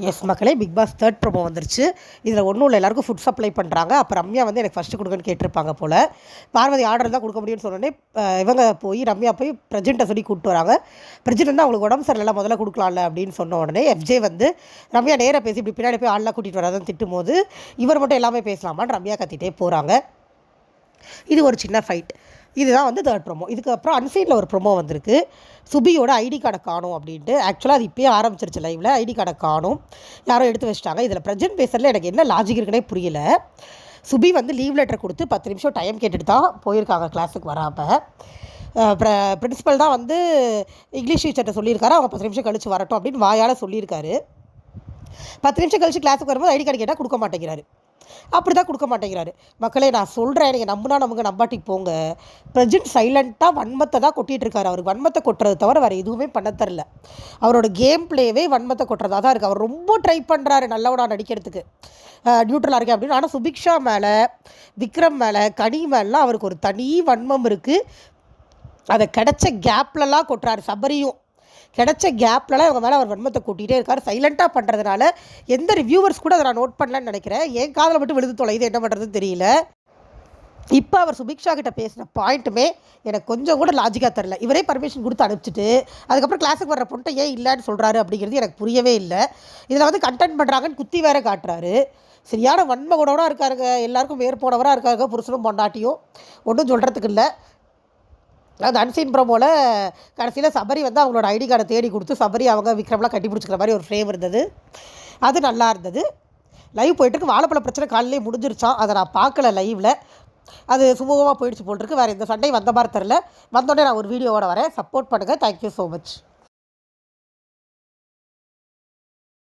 S மக்களே, big pass third promo வந்துருச்சு. இதில் ஒன்றும் இல்லை, எல்லாருக்கும் ஃபுட் சப்ளை பண்ணுறாங்க. அப்போ ரம்யா வந்து எனக்கு ஃபஸ்ட்டு கொடுங்கன்னு கேட்டிருப்பாங்க போல். பார்வதி ஆர்டர் தான் கொடுக்க முடியும்னு சொன்னோடனே இவங்க போய் ரம்யா போய் பிரஜெண்ட்டை சொல்லி கூப்பிட்டு வராங்க. பிரஜெண்ட் வந்து அவங்களுக்கு உடம்பு சரியில்லை, முதல்ல கொடுக்கலாம்ல அப்படின்னு சொன்ன உடனே எஃப்ஜே வந்து ரம்யா நேராக பேசி இப்படி பின்னாடி போய் ஆள்லாம் கூட்டிகிட்டு வராதுன்னு திட்டும் போது இவர் மட்டும் எல்லாமே பேசலாமான்னு ரம்யா கத்திட்டே போகிறாங்க. இது ஒரு சின்ன ஃபைட். இதுதான் வந்து தேர்ட் ப்ரோமோ. இதுக்கப்புறம் அன்சைனில் ஒரு ப்ரோமோ வந்திருக்கு. சுபியோட ஐடி கார்டை காணும் அப்படின்ட்டு. ஆக்சுவலாக அது இப்போயே ஆரம்பிச்சிருச்சு லைவில். ஐடி கார்டை காணும், யாரோ எடுத்து வச்சிட்டாங்க. இதில் ப்ரெசென்ட் பேசுறதுல எனக்கு என்ன லாஜிக் இருக்குன்னே புரியல. சுபி வந்து லீவ் லெட்டர் கொடுத்து 10 நிமிஷம் டைம் கேட்டுட்டு தான் போயிருக்காங்க கிளாஸுக்கு வராமல். பிரின்ஸிபல் தான் வந்து இங்கிலீஷ் டீச்சர்கிட்ட சொல்லியிருக்காரு, அவங்க 10 நிமிஷம் கழித்து வரட்டும் அப்படின்னு வாயால் சொல்லியிருக்காரு. 10 நிமிஷம் கழித்து கிளாஸுக்கு வரும்போது ஐடி கார்டு கேட்டால் கொடுக்க மாட்டேங்கிறாரு. அப்படி தான் கொடுக்க மாட்டேங்கிறாரு. மக்களே, நான் சொல்கிறேன், நீங்கள் நம்பினா நமக்கு நம்பாட்டி போங்க. பிரஜெண்ட் சைலண்ட்டாக வன்மத்தை தான் கொட்டிகிட்டு இருக்காரு. அவருக்கு வன்மத்தை கொட்டுறது தவிர வேறு எதுவுமே பண்ண தரல. அவரோட கேம் பிளேவே வன்மத்தை கொட்டுறதா தான் இருக்குது. அவர் ரொம்ப ட்ரை பண்ணுறாரு நல்லவனா நடிக்கிறதுக்கு, நியூட்ரலாக இருக்கேன் அப்படின்னு. ஆனால் சுபிக்ஷா மேலே, விக்ரம் மேலே, கனி மேலாம் அவருக்கு ஒரு தனி வன்மம் இருக்குது. அதை கிடைச்ச கேப்லலாம் கொட்டுறாரு. சபரியும் கிடைச்ச கேப்லலாம் இவங்க மேலே அவர் வன்மத்தை கூட்டிகிட்டே இருக்கார். சைலண்ட்டாக பண்ணுறதுனால எந்த ரிவ்யூவர்ஸ் கூட அதை நான் நோட் பண்ணலன்னு நினைக்கிறேன். என் காதில் மட்டும் விழுது தொலைது, என்ன பண்ணுறதுன்னு தெரியல. இப்போ அவர் சுபிக்ஷா கிட்ட பேசின பாயிண்ட்டுமே எனக்கு கொஞ்சம் கூட லாஜிக்காக தரல. இவரே பர்மிஷன் கொடுத்து அனுப்பிச்சிட்டு அதுக்கப்புறம் கிளாஸுக்கு வர்ற பொண்ணை ஏன் இல்லைன்னு சொல்கிறாரு அப்படிங்கிறது எனக்கு புரியவே இல்லை. இதில் வந்து கண்டென்ட் பண்ணுறாங்கன்னு குத்தி வேற காட்டுறாரு. சரியான வன்ம குணவராக இருக்காருங்க. எல்லாருக்கும் வேறு போனவராக இருக்காருங்க, புருஷனும் பொண்டாட்டியும். ஒன்றும் சொல்கிறதுக்கு இல்லை. அது அன்சீன் ப்ரோமோவில் கடைசியில் சபரி வந்து அவங்களோட ஐடி கார்டை தேடி கொடுத்து சபரி அவங்க விக்ரம்லாம் கட்டி பிடிச்சிக்கிற மாதிரி ஒரு ஃப்ரேம் இருந்தது. அது நல்லா இருந்தது. லைவ் போயிட்டுருக்கு. வாழைப்பழ பிரச்சனை காலையிலே முடிஞ்சிருச்சான். அதை நான் பார்க்கல லைவில். அது சுமூகமாக போயிடுச்சு போல் இருக்குது. வேறு எந்த சண்டையும் வந்த மாதிரி தெரில. வந்தோடனே நான் ஒரு வீடியோவோட வரேன். சப்போர்ட் பண்ணுங்கள். Thank you so much.